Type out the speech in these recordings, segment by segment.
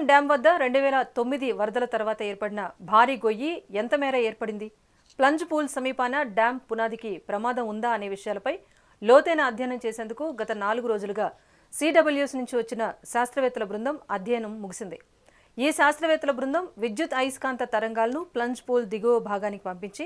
Dam వద్ద 2009 వరదల తర్వాత ఏర్పడిన భారీ గొయ్యి ఎంత మేర ఏర్పడింది? ప్లంజ్ పూల్ సమీపాన డ్యాం పునాదికి ప్రమాదం ఉందా అనే విషయాలపై లోతైన అధ్యయనం చేసేందుకు గత 4 రోజులుగా సిడబ్ల్యూఎస్ నుంచి వచ్చిన శాస్త్రవేత్తల బృందం అధ్యయనం ముగిసింది. ఈ శాస్త్రవేత్తల బృందం విద్యుత్ అయస్కాంత తరంగాలను ప్లంజ్ పూల్ దిగువ భాగానికి పంపించి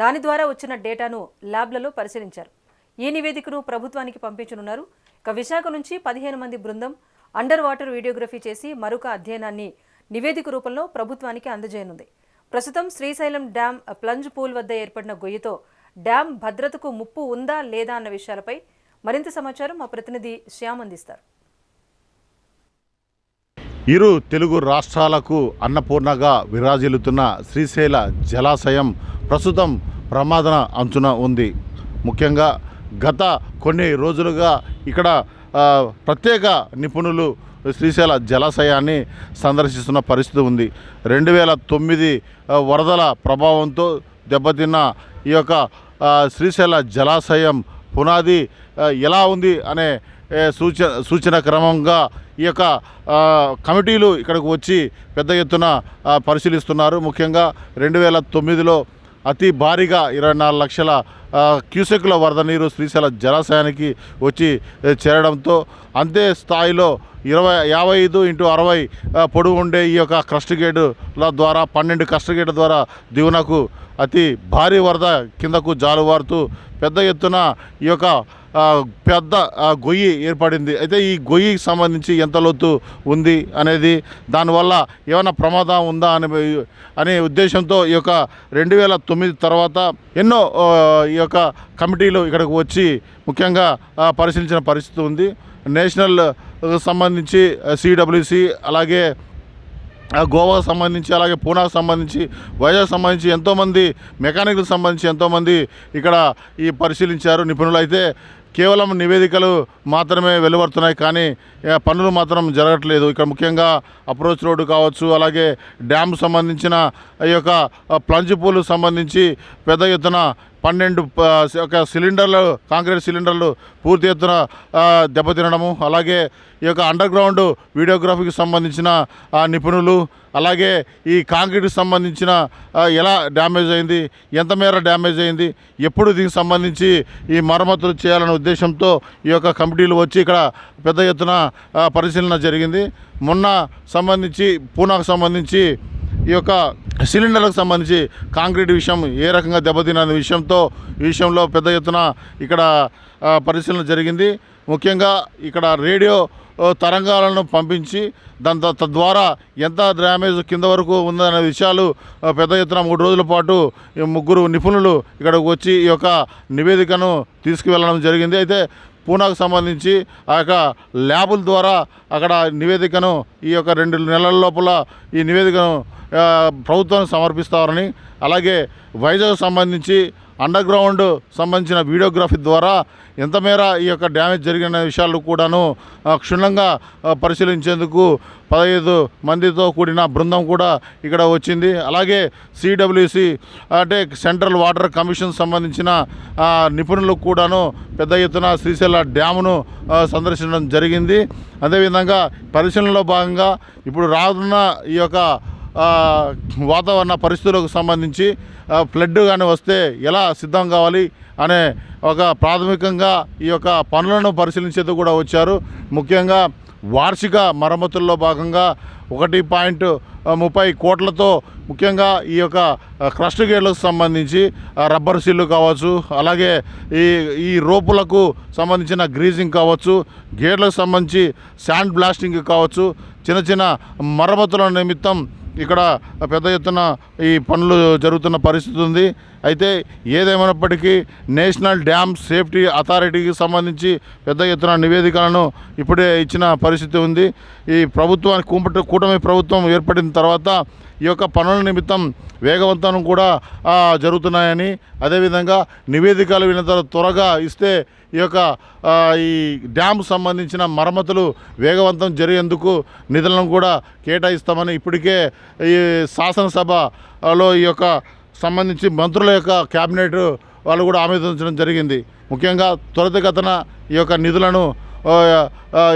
దాని ద్వారా వచ్చిన డేటాను ల్యాబ్లలో పరిశీలించారు. ఈ నివేదికను ప్రభుత్వానికి పంపించనున్నారు. ఇక విశాఖ నుంచి 15 మంది బృందం అండర్ వాటర్ వీడియోగ్రఫీ చేసి మరొక అధ్యయనాన్ని నివేదిక రూపంలో ప్రభుత్వానికి అందజేయనుంది. ప్రస్తుతం శ్రీశైలం డ్యాం ప్లంజ్ పూల్ వద్ద ఏర్పడిన గొయ్యితో డ్యాం భద్రతకు ముప్పు ఉందా లేదా అన్న విషయాలపై మరింత సమాచారం మా ప్రతినిధి శ్యామ్ అందిస్తారు. ఇరు తెలుగు రాష్ట్రాలకు అన్నపూర్ణగా విరాజిల్లుతున్న శ్రీశైల జలాశయం ప్రస్తుతం ప్రమాద అంచున ఉంది. ముఖ్యంగా గత కొన్ని రోజులుగా ఇక్కడ ప్రత్యేక నిపుణులు శ్రీశైల జలాశయాన్ని సందర్శిస్తున్న పరిస్థితి ఉంది. 2009 వరదల ప్రభావంతో దెబ్బతిన్న ఈ యొక్క శ్రీశైల జలాశయం పునాది ఎలా ఉంది అనే సూచన క్రమంగా ఈ యొక్క కమిటీలు ఇక్కడికి వచ్చి పెద్ద ఎత్తున పరిశీలిస్తున్నారు. ముఖ్యంగా 2009లో అతి భారీగా 24 లక్షల క్యూసెక్ల వరద నీరు శ్రీశైల జలాశయానికి వచ్చి చేరడంతో అంతే స్థాయిలో 55x60 పొడవు ఉండే ఈ యొక్క క్రస్ట్ గేటుల ద్వారా 12 క్రస్ట్ గేట్ల ద్వారా దిగునకు అతి భారీ వరద కిందకు జాలువారుతూ పెద్ద ఎత్తున ఈ యొక్క పెద్ద గొయ్యి ఏర్పడింది. అయితే ఈ గొయ్యికి సంబంధించి ఎంత లోతు ఉంది అనేది, దానివల్ల ఏమైనా ప్రమాదం ఉందా అనే ఉద్దేశంతో ఈ యొక్క 2009 తర్వాత ఎన్నో ఈ యొక్క కమిటీలు ఇక్కడికి వచ్చి ముఖ్యంగా పరిశీలించిన పరిస్థితి ఉంది. నేషనల్ సంబంధించి సిడబ్ల్యూసి, అలాగే గోవాకు సంబంధించి, అలాగే పూనాకు సంబంధించి, వైజాగ్ సంబంధించి ఎంతోమంది మెకానికల్ సంబంధించి ఎంతోమంది ఇక్కడ ఈ పరిశీలించారు నిపుణులు. అయితే కేవలం నివేదికలు మాత్రమే వెలువడుతున్నాయి, కానీ పనులు మాత్రం జరగట్లేదు. ఇక్కడ ముఖ్యంగా అప్రోచ్ రోడ్డు కావచ్చు, అలాగే డ్యామ్ సంబంధించిన ఈ యొక్క ప్లంజ్ పూల్ సంబంధించి పెద్ద ఎత్తున 12 సిలిండర్లు, కాంక్రీట్ సిలిండర్లు పూర్తి ఎత్తున దెబ్బతినడము, అలాగే ఈ యొక్క అండర్ గ్రౌండ్ వీడియోగ్రఫీకి సంబంధించిన నిపుణులు, అలాగే ఈ కాంక్రీట్కి సంబంధించిన ఎలా డ్యామేజ్ అయింది, ఎంత మేర డ్యామేజ్ అయింది, ఎప్పుడు దీనికి సంబంధించి ఈ మరమ్మతులు చేయాలనే ఉద్దేశంతో ఈ యొక్క కమిటీలు వచ్చి ఇక్కడ పెద్ద ఎత్తున పరిశీలన జరిగింది. మొన్న సంబంధించి పూనాకు సంబంధించి ఈ యొక్క సిలిండర్లకు సంబంధించి కాంక్రీట్ విషయం ఏ రకంగా దెబ్బతిన్న ఈ విషయంలో పెద్ద ఎత్తున ఇక్కడ పరిశీలన జరిగింది. ముఖ్యంగా ఇక్కడ రేడియో తరంగాలను పంపించి తద్వారా ఎంత డ్యామేజ్ కింద వరకు ఉందనే విషయాలు పెద్ద ఎత్తున 3 రోజుల పాటు 3 నిపుణులు ఇక్కడికి వచ్చి ఈ యొక్క నివేదికను తీసుకువెళ్ళడం జరిగింది. అయితే పూనాకు సంబంధించి ఆ యొక్క ల్యాబుల ద్వారా అక్కడ నివేదికను ఈ యొక్క 2 నెలల లోపల ఈ నివేదికను ప్రభుత్వానికి సమర్పిస్తారని, అలాగే వైజాగ్ సంబంధించి అండర్ గ్రౌండ్ సంబంధించిన వీడియోగ్రఫీ ద్వారా ఎంత మేర ఈ యొక్క డ్యామేజ్ జరిగిన విషయాలు కూడాను క్షుణ్ణంగా పరిశీలించేందుకు 15 మందితో కూడిన బృందం కూడా ఇక్కడ వచ్చింది. అలాగే సిడబ్ల్యూసి అంటే సెంట్రల్ వాటర్ కమిషన్ సంబంధించిన నిపుణులకు కూడాను పెద్ద ఎత్తున శ్రీశైల డ్యామును సందర్శించడం జరిగింది. అదేవిధంగా పరిశీలనలో భాగంగా ఇప్పుడు రానున్న ఈ యొక్క వాతావరణ పరిస్థితులకు సంబంధించి ఫ్లడ్ కానీ వస్తే ఎలా సిద్ధం కావాలి అనే ఒక ప్రాథమికంగా ఈ యొక్క పనులను పరిశీలించేందుకు కూడా వచ్చారు. ముఖ్యంగా వార్షిక మరమ్మతుల్లో భాగంగా 1.30 కోట్లతో ముఖ్యంగా ఈ యొక్క క్రస్ట్ గేట్లకు సంబంధించి రబ్బర్ సీళ్ళు కావచ్చు, అలాగే ఈ రోపులకు సంబంధించిన గ్రీజింగ్ కావచ్చు, గేట్లకు సంబంధించి శాండ్ బ్లాస్టింగ్ కావచ్చు, చిన్న మరమ్మతుల నిమిత్తం ఇక్కడ పెద్ద ఎత్తున ఈ పనులు జరుగుతున్న పరిస్థితి ఉంది. అయితే ఏదేమైనప్పటికీ నేషనల్ డ్యామ్ సేఫ్టీ అథారిటీకి సంబంధించి పెద్ద ఎత్తున నివేదికలను ఇప్పుడే ఇచ్చిన పరిస్థితి ఉంది. ఈ ప్రభుత్వానికి కూటమి ప్రభుత్వం ఏర్పడిన తర్వాత ఈ యొక్క పనుల నిమిత్తం వేగవంతం కూడా జరుగుతున్నాయని, అదేవిధంగా నివేదికలు వినంత త్వరగా ఇస్తే ఈ యొక్క ఈ డ్యామ్ సంబంధించిన మరమ్మతులు వేగవంతం జరిగేందుకు నిధులను కూడా కేటాయిస్తామని ఇప్పటికే ఈ శాసనసభలో ఈ యొక్క సంబంధించి మంత్రుల యొక్క క్యాబినెట్ వాళ్ళు కూడా ఆమోదించడం జరిగింది. ముఖ్యంగా త్వరితగతిన ఈ యొక్క నిధులను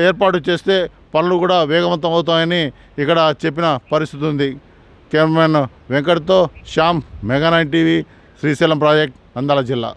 ఏర్పాటు చేస్తే పనులు కూడా వేగవంతం అవుతాయని ఇక్కడ చెప్పిన పరిస్థితి ఉంది. కెమెరామెన్ వెంకట్తో Shyam, mega 9 TV, Srisailam project, Nandyal జిల్లా.